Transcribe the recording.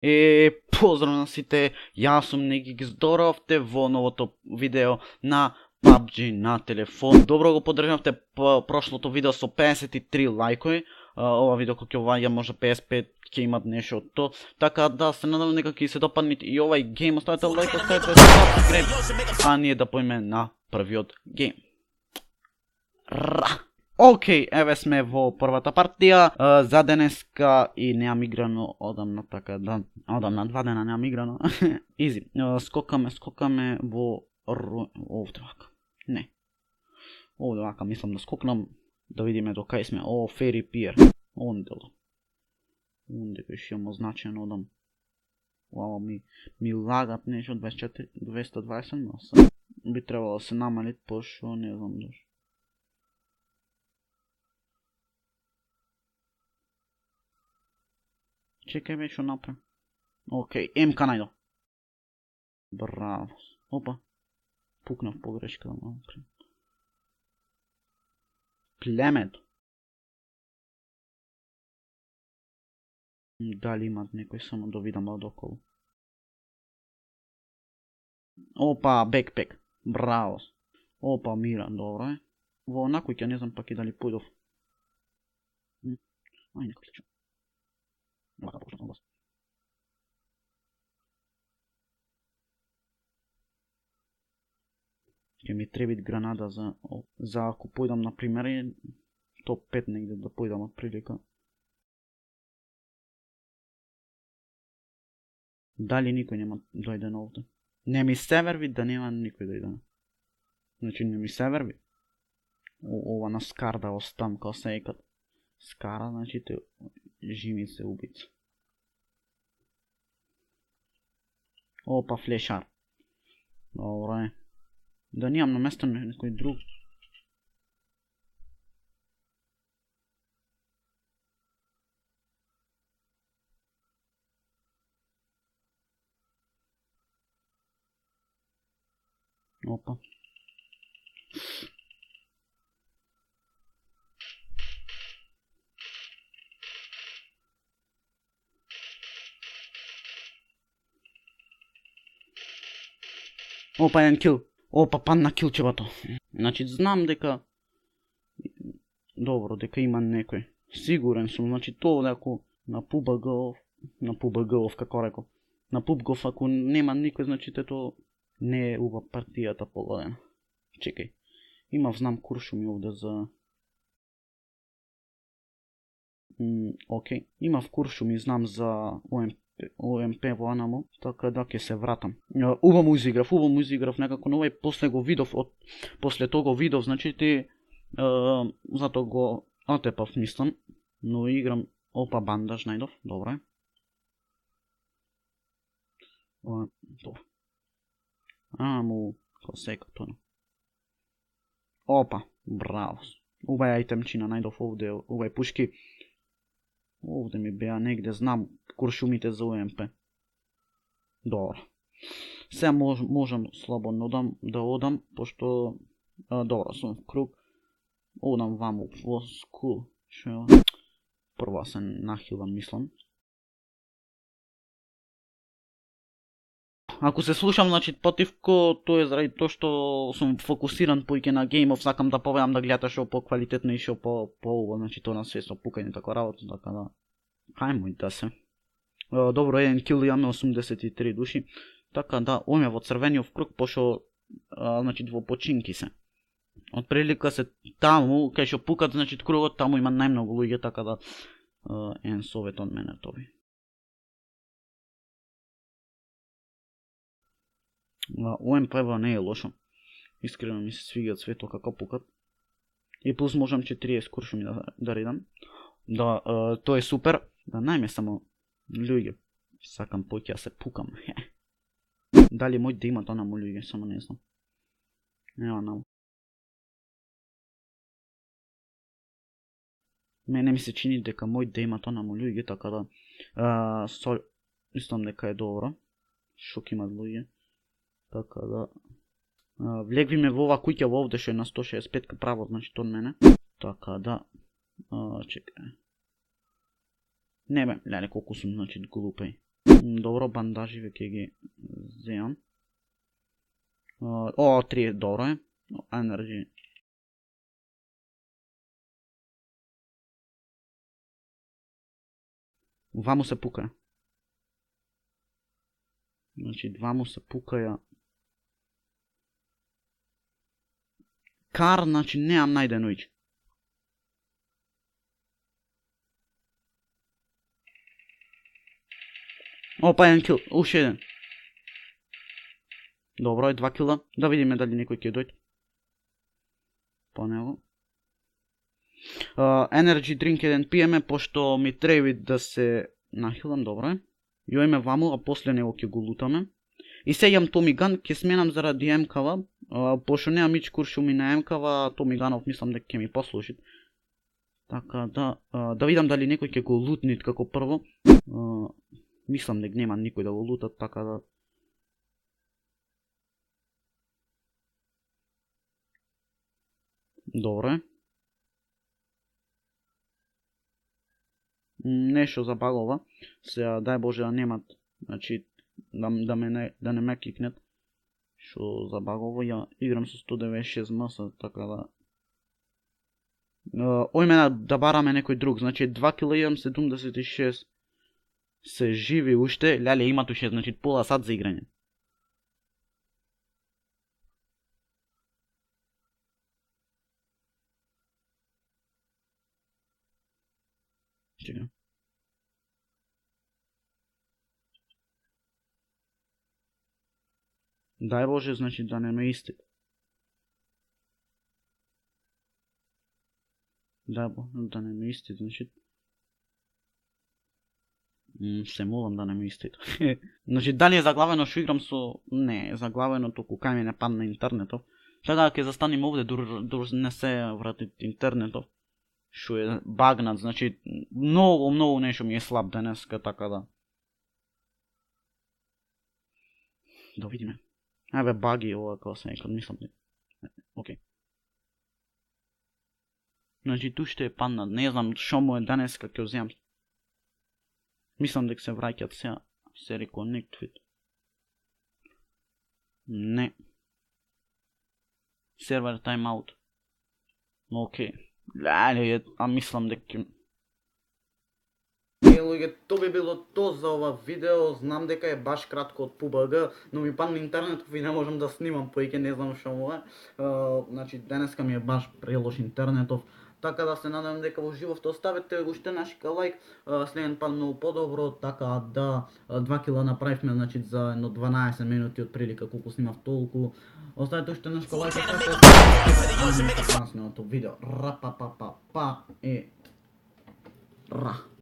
Поздрав на сите, јас сум Неги, ги здоровте во новото видео на PUBG на телефон. Добро го поддржавте прошлото видео со 53 лајкови. Ова видео кој ќе ваѓа може 55 ќе имат нешто. Така да се надам дека ќе се допадне и овај гейм. Оставете лајк, оставете subscribe, а ние да поиме на првиот гейм. Океј, еве сме во првата партија за денеска и неам играно одамна, така да, одамна 2 дена неам играно. Изи, скокаме во овде вака. Не. Овде вака мислам да скокнам, да видиме до кај сме. О, Fairy Pier. Ондело. Онде беше означено одам. Вау, ми лагат нешто 24, 220, но би требало да се намали, пошто не знам зашто. Чекај бе, шо направи. Океј, МК најдо. Браво. Опа. Пукнав погрешка да направи. Племето. Дали имат некој, само да видам одоколу. Опа, бекпек. Браво. Опа, Миран, добро е. Во онакој ќе не знам пак и дали појдов. Ај, некој клучо. Лака почнав глас. Ќе ми требит гранада за ако појдам на пример топ 5 негде да појдам од прилика. Дали никој нема дојде на овде? Не ми се верви да нема никој дојде. Значи не ми се верви. Ова на Скар да остам као секад. Скара, значи те жими се убица. Опа, флешар. Добро е. Да нямам на место некој друг. Опа. Опа, еден кил. Опа, падна килчевато. Значи, знам дека... Добро, дека има некој. Сигурен сум, значи тоа ако на PUBG-ов, како рекол. На PUBG-ов ако нема никој, значи тоа не е убава партијата погодена. Чекај. Знам куршуми овде за... Океј. Имав куршуми, знам за ОМП во Анамо, така да ќе се вратам. Убаво му изиграв некако на овај, после того видов, значи ти затоа го отепав, мислам, но играм. Опа, бандаж најдов, добро е. Добро. Му, ко сека тоа. Опа, браво. Овај ајтемчина најдов овде, овај пушки. Овде ми беа негде, знам куршумите за ОМП. Добро. Сега можам слободно да одам, пошто добро сум в круг. Одам ваму во скул. Прво се нахилам, мислам. Ако се слушам, значи потивко, тоа е заради тоа што сум фокусиран поиќе на геймов, сакам да победам да гледате шо по-квалитетно и шо по-убаво, значи тоа на све со пукање така работа, така да... Хајмо да се. Добро, еден кил имаме 83 души, така да оме во црвениот круг, пошо значи во починки се. Од прилика се таму, кај шо пукат, значи кругот, таму има најмногу луѓе, така да еден совет од мене тоа. ОМП-ва не е лошо. Искрено ми се свиѓаат свето како пукат. И плюс можам 40 куршуми да редам. Да, тоа е супер. Да најме само луѓе. Сакам поќе да се пукам. Дали мој да има тоа на луѓе, само не знам. Нема намо. Мене ми се чини дека мој да има тоа на луѓе, така да мислам дека е добро. Шок имат луѓе. Така да влегвиме во ова куќа во овде што е на 165 право, значи тоа мене. Така да чекај. Не бе, леле колку сум значи глупеј. Добро, бандажи веќе ги земам. О, 3, добро е. Energy. Два му се пукаја. Значи, два му се пукаја. Кар, значи, неам најдено иќе. Опа, еден кил, уште еден. Добро е, 2 кила. Да видиме дали некој ќе дојде. По него. Energy drink еден пиеме, пошто ми треби да се нахилам, добро е. Ја име ваму, а после него ќе го лутаме. И се јам Tommy Gun, ќе сменам заради МК-ва, пошто неам ич куршуми на МК-ва, Tommy Gun-ов мислам дека ќе ми послужи. Така да видам дали некој ќе го лутни како прво. Мислам дека нема никој да го лутат, така да... Добро е. Нешто забагува. Сега дај Боже да немат, значи да не ме кикнет. Што забагува, ја играм со 196 МС, така да... Ојме да бараме некој друг, значи 2 кила имам 76. Се живи уште, леле имат уште, значи пола сат за играње. Чекам. Дај Боже, значи да не ме исти. Дај Боже, да не ме исти, значи... Се молам да не ми истит. Значи, дали е заглавено што играм со... Не, е заглавено току кај ми не падна интернетов. Сега ќе застанем овде, дур не се врати интернетов. Што е багнат, значи, многу нешто ми е слаб денеска, така да... Да видиме. Еве баги ова како се некад, мислам. Окей. Значи, ту ще е паднат, не знам што му е денеска ќе земам. Мислам дека се враќат сега. Се reconnect. Не. Сервер timeout. Окей. Леле, а мислам дека... Луѓе, тоа би било то за ова видео. Знам дека е баш кратко од PUBG, но ми падна интернетов и не можам да снимам поиќе, не знам што му е. Значи, денеска ми е баш прелош интернетов. Така да се надам дека во живот оставете уште нашика лайк, следен пат многу подобро, така да 2 кила направивме, значи за едно 12 минути од прилика колку снимав толку. Оставете уште нашика лайк, на следното видео. Рапапапапа и